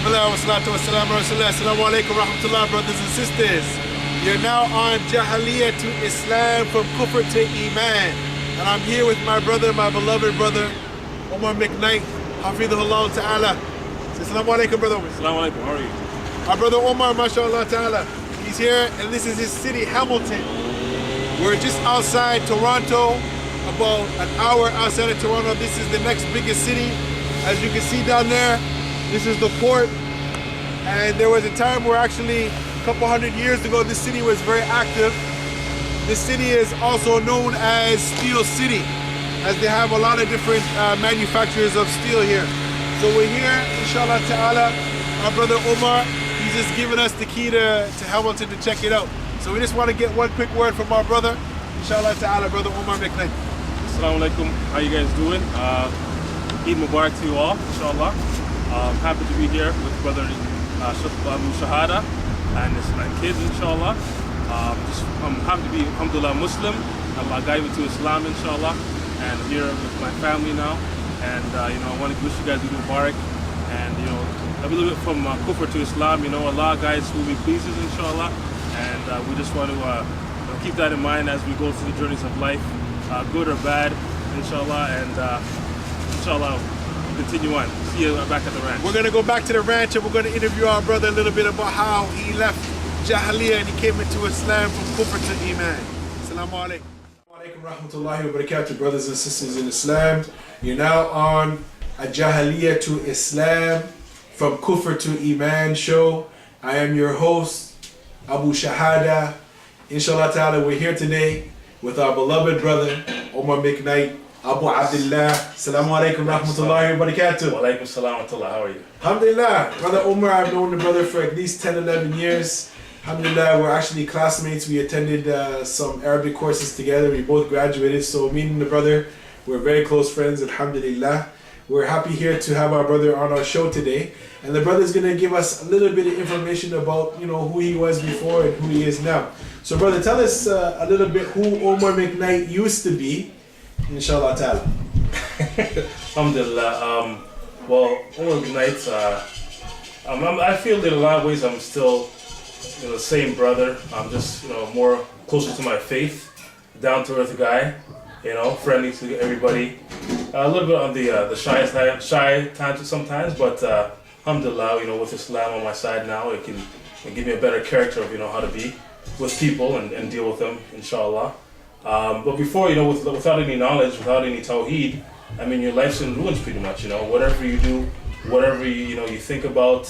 Bismillah wa salatu wa salam rasulullah. Assalamu alaikum rahmatullah, brothers and sisters. You're now on Jahiliyya to Islam, from kufr to Eeman. And I'm here with my brother, my beloved brother, Omar McKnight, Hafidhullah Ta'ala. Assalamu alaikum, brother Omar. Assalamu alaikum, how are you? Our brother Omar, mashallah Ta'ala, he's here, and this is his city, Hamilton. We're just outside Toronto, about an hour outside of Toronto. This is the next biggest city. As you can see down there, this is the port. And there was a time where actually a couple hundred years ago, this city was very active. This city is also known as Steel City, as they have a lot of different manufacturers of steel here. So we're here, inshallah ta'ala. Our brother Omar, he's just giving us the key to Hamilton to check it out. So we just want to get one quick word from our brother, inshallah ta'ala, brother Omar McKnight. Assalamu alaikum, how you guys doing? Eid Mubarak to you all, inshallah. Happy to be here with brother Abu Shahada and his kids, inshallah. I'm happy to be, alhamdulillah, Muslim. Allah guide me to Islam, inshallah. And here with my family now. And I want to wish you guys Eid Mubarak. And a little bit from kufr to Islam, Allah guides who He pleases, inshallah. And we just want to keep that in mind as we go through the journeys of life, good or bad, inshallah. And inshallah, continue on. See you back at the ranch. We're going to go back to the ranch, and we're going to interview our brother a little bit about how he left Jahiliyya and he came into Islam from kufr to Eeman. Assalamu alaikum. Alaikum rahmatullahi wa barakatuh, brothers and sisters in Islam. You're now on a Jahiliyya to Islam, from kufr to Eeman show. I am your host, Abu Shahada. Inshallah ta'ala, we're here today with our beloved brother, Omar McKnight, Abu Abdullah. Assalamu alaikum rahmatullahi wa barakatuh. Wa alaikum salam wa rahmatullah. How are you? Alhamdulillah. Brother Omar, I've known the brother for at least 10, 11 years. Alhamdulillah, we're actually classmates. We attended some Arabic courses together. We both graduated. So me and the brother, we're very close friends, alhamdulillah. We're happy here to have our brother on our show today. And the brother's going to give us a little bit of information about, who he was before and who he is now. So brother, tell us a little bit who Omar McKnight used to be, inshallah ta'ala. Alhamdulillah. Well, Omar McKnight, I feel in a lot of ways I'm still the same brother. I'm just, more closer to my faith, down to earth guy, friendly to everybody. A little bit on the shy times sometimes, but alhamdulillah, with Islam on my side now, it can give me a better character of, how to be with people and deal with them, inshallah. But before, without any knowledge, without any tawheed, your life's in ruins pretty much, whatever you do, whatever you think about,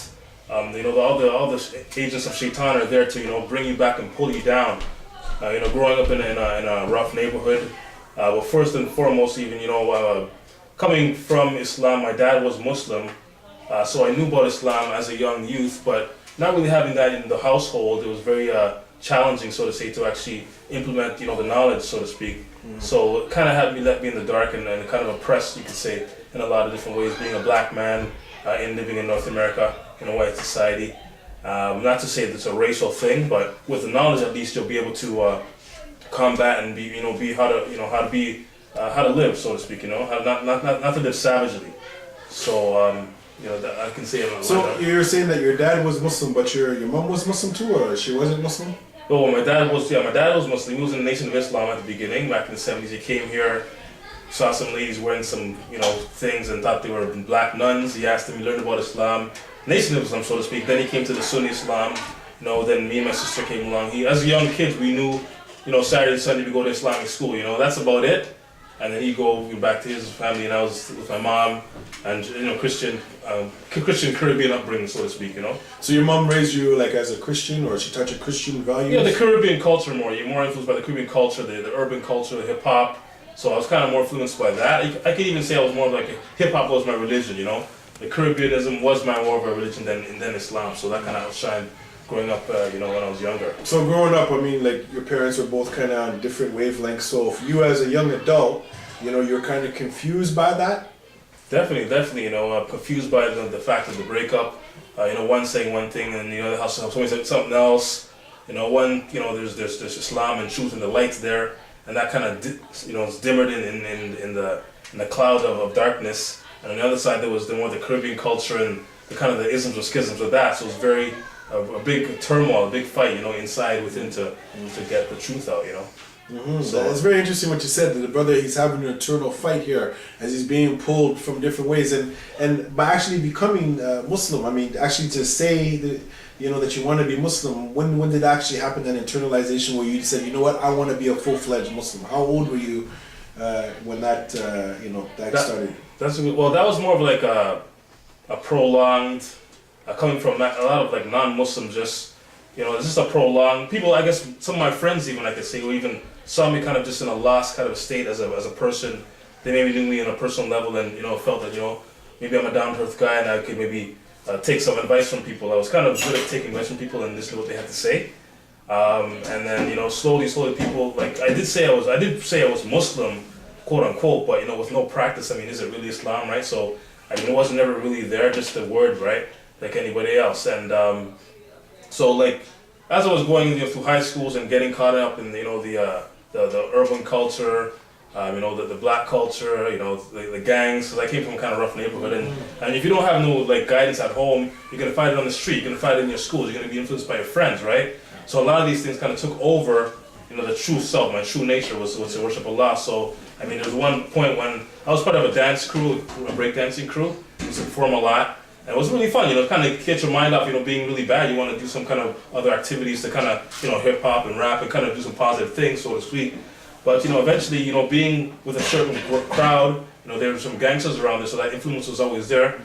all the agents of shaitan are there to, bring you back and pull you down. Growing up in a rough neighborhood, but first and foremost, even, coming from Islam, my dad was Muslim, so I knew about Islam as a young youth, but not really having that in the household, it was very challenging, so to say, to actually implement, the knowledge, so to speak. Mm-hmm. So it kind of had me left me in the dark and kind of oppressed, you could say, in a lot of different ways, being a black man living in North America in a white society. Not to say that it's a racial thing, but with the knowledge, at least you'll be able to combat and be how to live, so to speak. Not to live savagely. So I can say it. So you're saying that your dad was Muslim, but your mom was Muslim too, or she wasn't Muslim? Oh, my dad was Muslim. He was in the Nation of Islam at the beginning, back in the 70s. He came here, saw some ladies wearing some, things and thought they were black nuns. He asked them, he learned about Islam, Nation of Islam, so to speak. Then he came to the Sunni Islam. Then me and my sister came along. As young kids, we knew, Saturday and Sunday we go to Islamic school, that's about it. And then he'd go back to his family, and I was with my mom, and Christian Caribbean upbringing, so to speak, So your mom raised you like as a Christian, or she taught you Christian values? Yeah, the Caribbean culture more. You're more influenced by the Caribbean culture, the urban culture, the hip hop. So I was kind of more influenced by that. I could even say I was more like hip hop was my religion, The Caribbeanism was more of a religion than Islam. So that kind of outshined growing up, when I was younger. So growing up, your parents were both kind of on different wavelengths. So if you as a young adult, you're kind of confused by that? Definitely, confused by the fact of the breakup. One saying one thing and how somebody said something else. There's Islam and truth and the light's there, and that kind of is dimmered in the cloud of darkness. And on the other side, there was the more the Caribbean culture and the kind of the isms or schisms of that. So it's very a big turmoil, a big fight, you know, inside within to get the truth out, you know. So it's very interesting what you said, that the brother, he's having an internal fight here as he's being pulled from different ways, and by actually becoming Muslim, I mean, actually to say that, you know, that you want to be Muslim, when did it actually happen, that internalization where you said, you know what, I want to be a full-fledged Muslim? How old were you when that, that started? That's a good, well, that was more of like a prolonged, coming from a lot of like non-Muslims, just, you know, it's just a prolonged, people, I guess some of my friends even, I could say, who even saw me kind of just in a lost kind of state as a person. They maybe knew me on a personal level and, you know, felt that, you know, maybe I'm a down-to-earth guy and I could maybe take some advice from people. I was kind of good at taking advice from people and listening to what they had to say. And then, you know, slowly people, like, I did say I was Muslim, quote unquote, but, you know, with no practice, I mean, is it really Islam, right? So, I mean, it wasn't never really there, just the word, right? Like anybody else. And so, like, as I was going, you know, through high schools and getting caught up in, you know, the urban culture, you know, the black culture, you know, the gangs, because I came from a kind of rough neighborhood, and if you don't have no, like, guidance at home, you're going to find it on the street, you're going to find it in your schools, you're going to be influenced by your friends, right? So a lot of these things kind of took over, you know, the true self, my true nature was to worship Allah. So, I mean, there was one point when I was part of a dance crew, a breakdancing crew, we used to perform a lot. And it was really fun, you know, kind of get your mind off, you know, being really bad. You want to do some kind of other activities to kind of, you know, hip hop and rap and kind of do some positive things, so to speak. But, you know, eventually, you know, being with a certain crowd, you know, there were some gangsters around there, so that influence was always there.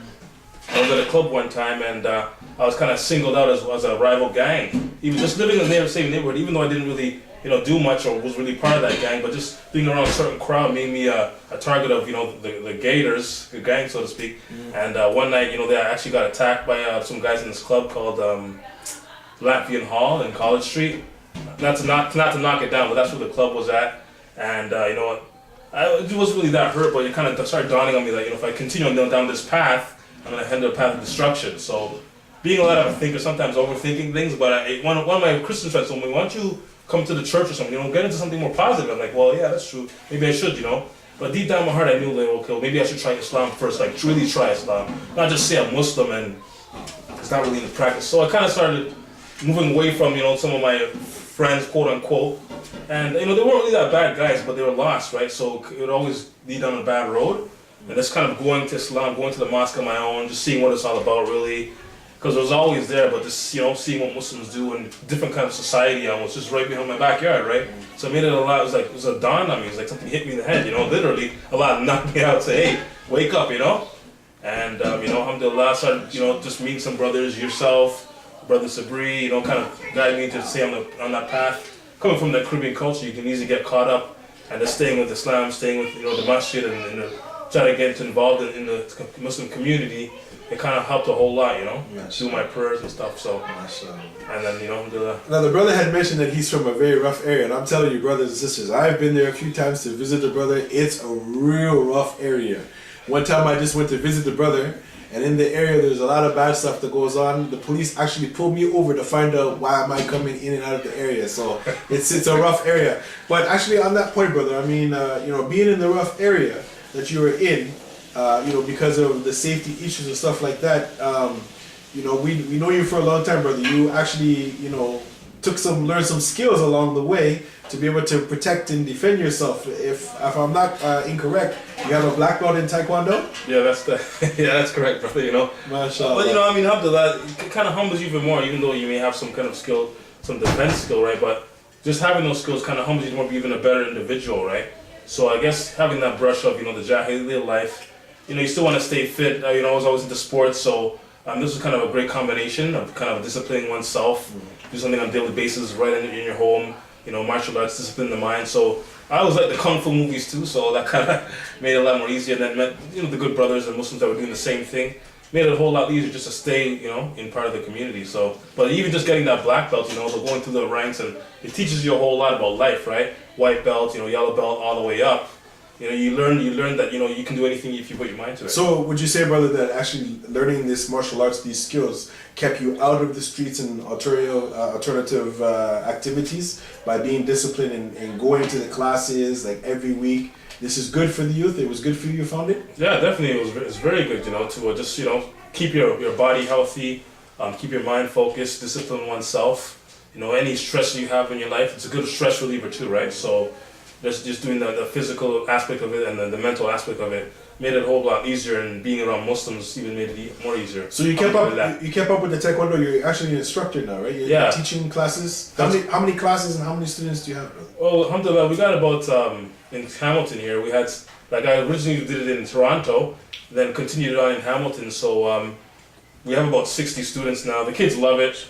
I was at a club one time and I was kind of singled out as a rival gang. Even just living in the same neighborhood, even though I didn't really, you know, do much or was really part of that gang, but just being around a certain crowd made me a target of, you know, the gators, the gang, so to speak. And one night, you know, they actually got attacked by some guys in this club called Latvian Hall in College Street. Not to knock it down, but that's where the club was at. And you know, I wasn't really that hurt, but it kind of started dawning on me that, you know, if I continue down this path, I'm going to head to a path of destruction. So, being a lot of a thinker, sometimes overthinking things, but one of my Christian friends told me, why don't you come to the church or something, you know, get into something more positive. I'm like, well, yeah, that's true. Maybe I should, you know. But deep down in my heart, I knew, like, okay, maybe I should try Islam first, like, really try Islam. Not just say I'm Muslim and it's not really in the practice. So I kind of started moving away from, you know, some of my friends, quote unquote. And, you know, they weren't really that bad guys, but they were lost, right? So it would always lead down a bad road. And just kind of going to Islam, going to the mosque on my own, just seeing what it's all about, really. Because it was always there, but just, you know, seeing what Muslims do in different kind of society almost, just right behind my backyard, right? So it made it a lot, it was a dawn on me. It was like something hit me in the head, you know, literally. A lot knocked me out, say, hey, wake up, you know? And, you know, alhamdulillah, I started, you know, just meeting some brothers, yourself, Brother Sabri, you know, kind of guiding me to stay on that path. Coming from that Caribbean culture, you can easily get caught up and just staying with Islam, staying with, you know, the masjid and trying to get involved in the Muslim community. It kind of helped a whole lot, you know, do my prayers and stuff. So, and then, you know, alhamdulillah. Now, the brother had mentioned that he's from a very rough area, and I'm telling you, brothers and sisters, I've been there a few times to visit the brother. It's a real rough area. One time I just went to visit the brother, and in the area there's a lot of bad stuff that goes on. The police actually pulled me over to find out why am I coming in and out of the area. So it's a rough area. But actually, on that point, brother, I mean, you know, being in the rough area that you were in, you know, because of the safety issues and stuff like that, you know, we know you for a long time, brother. You actually, you know, learned some skills along the way to be able to protect and defend yourself. If I'm not incorrect, you have a black belt in Taekwondo? Yeah, that's correct, brother, you know. MashaAllah. But, you know, I mean, alhamdulillah, it kind of humbles you even more, even though you may have some kind of skill, some defense skill, right? But just having those skills kind of humbles you to be even a better individual, right? So I guess having that brush up, you know, the Jahiliyya life, you know, you still want to stay fit. You know, I was always into sports, so this was kind of a great combination of kind of disciplining oneself, do something on a daily basis right in your home, you know, martial arts, discipline the mind. So I always liked the Kung Fu movies too, so that kind of made it a lot more easier. Then met, you know, the good brothers and Muslims that were doing the same thing. Made it a whole lot easier just to stay, you know, in part of the community. So, but even just getting that black belt, you know, so going through the ranks, and it teaches you a whole lot about life, right? White belt, you know, yellow belt, all the way up. You know, you learn that, you know, you can do anything if you put your mind to it. So would you say, brother, that actually learning this martial arts, these skills, kept you out of the streets and alternative activities by being disciplined and going to the classes like every week this is good for the youth. It was good for you. You found it. Yeah, definitely. It's very good, to just, keep your body healthy, keep your mind focused, discipline oneself. Any stress you have in your life, it's a good stress reliever too, right? So just doing the physical aspect of it and the mental aspect of it made it a whole lot easier, and being around Muslims even made it more easier. So you kept up. You kept up with the taekwondo. You're actually an instructor now, right? You're teaching classes. How many classes and how many students do you have, brother? Well, alhamdulillah, we got about in Hamilton here. We had, like, I originally did it in Toronto, then continued it on in Hamilton. So we have about 60 students now. The kids love it.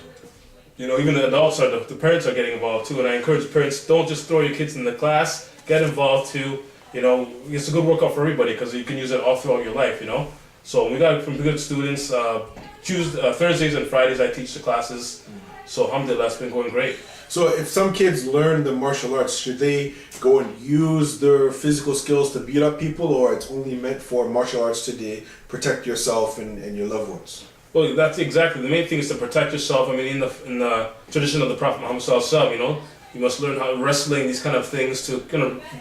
Even the adults the parents are getting involved too. And I encourage parents, don't just throw your kids in the class. Get involved too. It's a good workout for everybody because you can use it all throughout your life. So we got some good students. Thursdays and Fridays I teach the classes. So alhamdulillah, it's been going great. So if some kids learn the martial arts, should they go and use their physical skills to beat up people, or it's only meant for martial arts to protect yourself and your loved ones? Well, that's exactly the main thing, is to protect yourself. I mean, in the tradition of the Prophet Muhammad sallallahu alaihi wasallam, you must learn how wrestling, these kind of things, to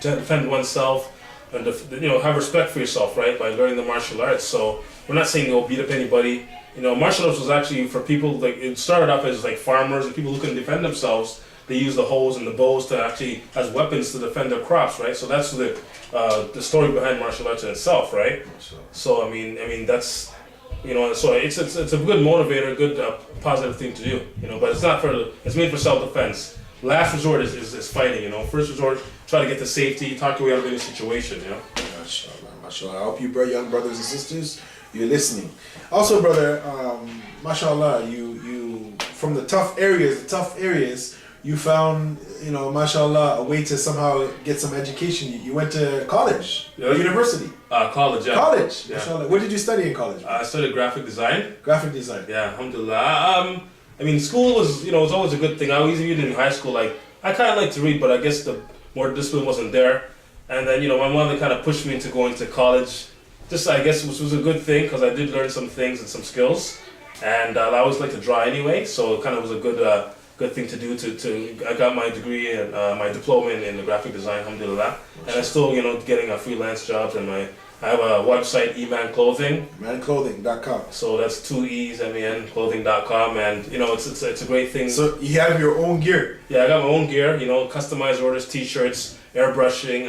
defend oneself and have respect for yourself, right? By learning the martial arts. So we're not saying go beat up anybody. Martial arts was actually for people, like, it started off as like farmers and people who couldn't defend themselves. They used the hoes and the bows to actually as weapons to defend their crops, right? So that's the story behind martial arts in itself, right? So I mean that's. So it's a good motivator, good positive thing to do. But it's not it's made for self-defense. Last resort is fighting. First resort, try to get to safety, talk your way out of any situation. Mashallah. I hope you, young brothers and sisters, you're listening. Also, brother, mashallah, you from the tough areas, you found, mashallah, a way to somehow get some education. You went to college, university. College, yeah. College, yeah. Mashallah. What did you study in college? I studied graphic design. Graphic design. Yeah, alhamdulillah. I mean, school was, was always a good thing. I was even in high school, like, I kind of liked to read, but I guess the more discipline wasn't there. And then, my mother kind of pushed me into going to college. Just, I guess, which was a good thing, because I did learn some things and some skills. And I always liked to draw anyway, so it kind of was a good thing to do. I got my degree and my diploma in the graphic design, alhamdulillah. And I'm still, getting a freelance jobs, and I have a website, Eeman Clothing. EemanClothing.com. So that's 2 E's, MEN, clothing.com, and it's a great thing. So you have your own gear? Yeah, I got my own gear, customized orders, t-shirts, airbrushing,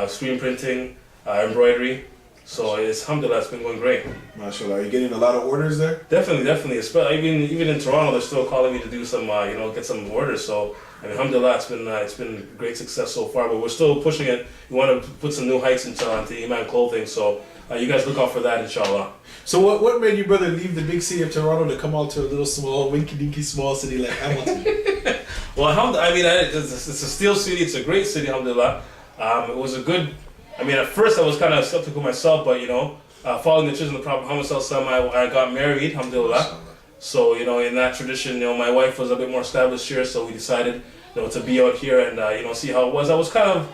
screen printing, embroidery. So alhamdulillah, it's been going great. MashaAllah. Are you getting a lot of orders there? Definitely. Especially, even in Toronto, they're still calling me to do some, get some orders. So, alhamdulillah, it's been great success so far. But we're still pushing it. We want to put some new heights into Eeman Clothing. So, you guys look out for that, inshallah. So, what made you, brother, leave the big city of Toronto to come out to a little small, winky-dinky small city like Hamilton? Well, it's a steel city. It's a great city, alhamdulillah. It was a good. At first I was kind of skeptical myself, but following the tradition of the Prophet Muhammad sallallahu alaihi wasallam, I got married, alhamdulillah. So in that tradition, my wife was a bit more established here, so we decided, to be out here and see how it was. I was kind of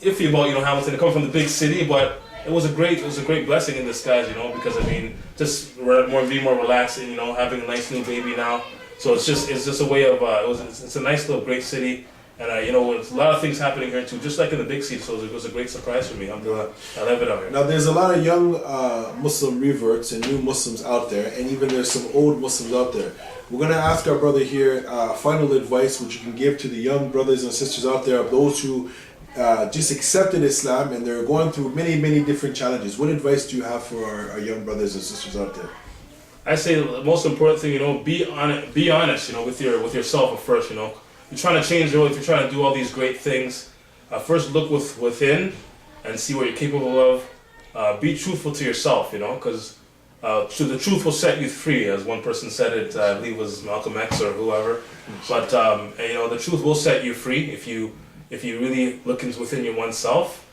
iffy about Hamilton, to come from the big city, but it was a great blessing in disguise, because just being more relaxed and having a nice new baby now. So it's just a way of it's a nice little great city. And there's a lot of things happening here too, just like in the big city. So it was a great surprise for me. Alhamdulillah, I love it out here. Now there's a lot of young Muslim reverts and new Muslims out there, and even there's some old Muslims out there. We're gonna ask our brother here final advice, which you can give to the young brothers and sisters out there, of those who just accepted Islam and they're going through many different challenges. What advice do you have for our young brothers and sisters out there? I say the most important thing, be honest, with yourself at first, You're trying to change the world, if you're trying to do all these great things, first look within and see what you're capable of. Be truthful to yourself, because the truth will set you free, as one person said it, I believe it was Malcolm X or whoever. But the truth will set you free if you really look within your oneself,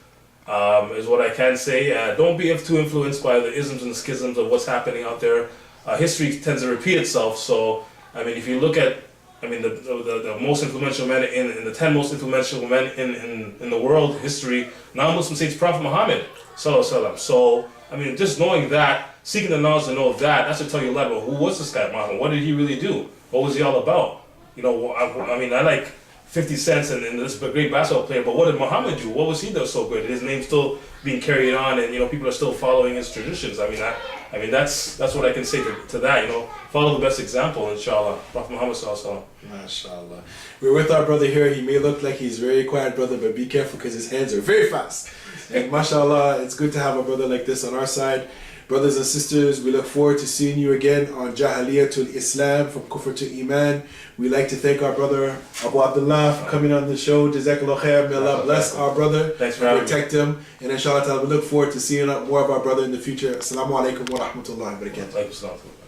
is what I can say. Don't be too influenced by the isms and schisms of what's happening out there. History tends to repeat itself, so if you look at the most influential men in the 10 most influential men in the world history, non-Muslim saints, Prophet Muhammad sallallahu alaihi wasallam. So just knowing that, seeking the knowledge to know that should tell you a lot about who was this guy Muhammad. What did he really do? What was he all about? I like 50 cents and this a great basketball player. But what did Muhammad do? What was he done so good? His name's still being carried on, and people are still following his traditions. I mean, that's what I can say to that. Follow the best example, inshallah. Prophet Muhammad sallallahu alaihi wasallam. MashaAllah. We're with our brother here. He may look like he's very quiet, brother, but be careful because his hands are very fast. And mashallah, it's good to have a brother like this on our side. Brothers and sisters, we look forward to seeing you again on Jahiliyya to Islam, from kufr to Eeman. We'd like to thank our brother Abu Abdullah for coming on the show. Jazakallah khair. May Allah bless our brother. Thanks for having protect him. And inshallah, we look forward to seeing more of our brother in the future. Assalamu alaikum wa rahmatullahi wa barakatuh.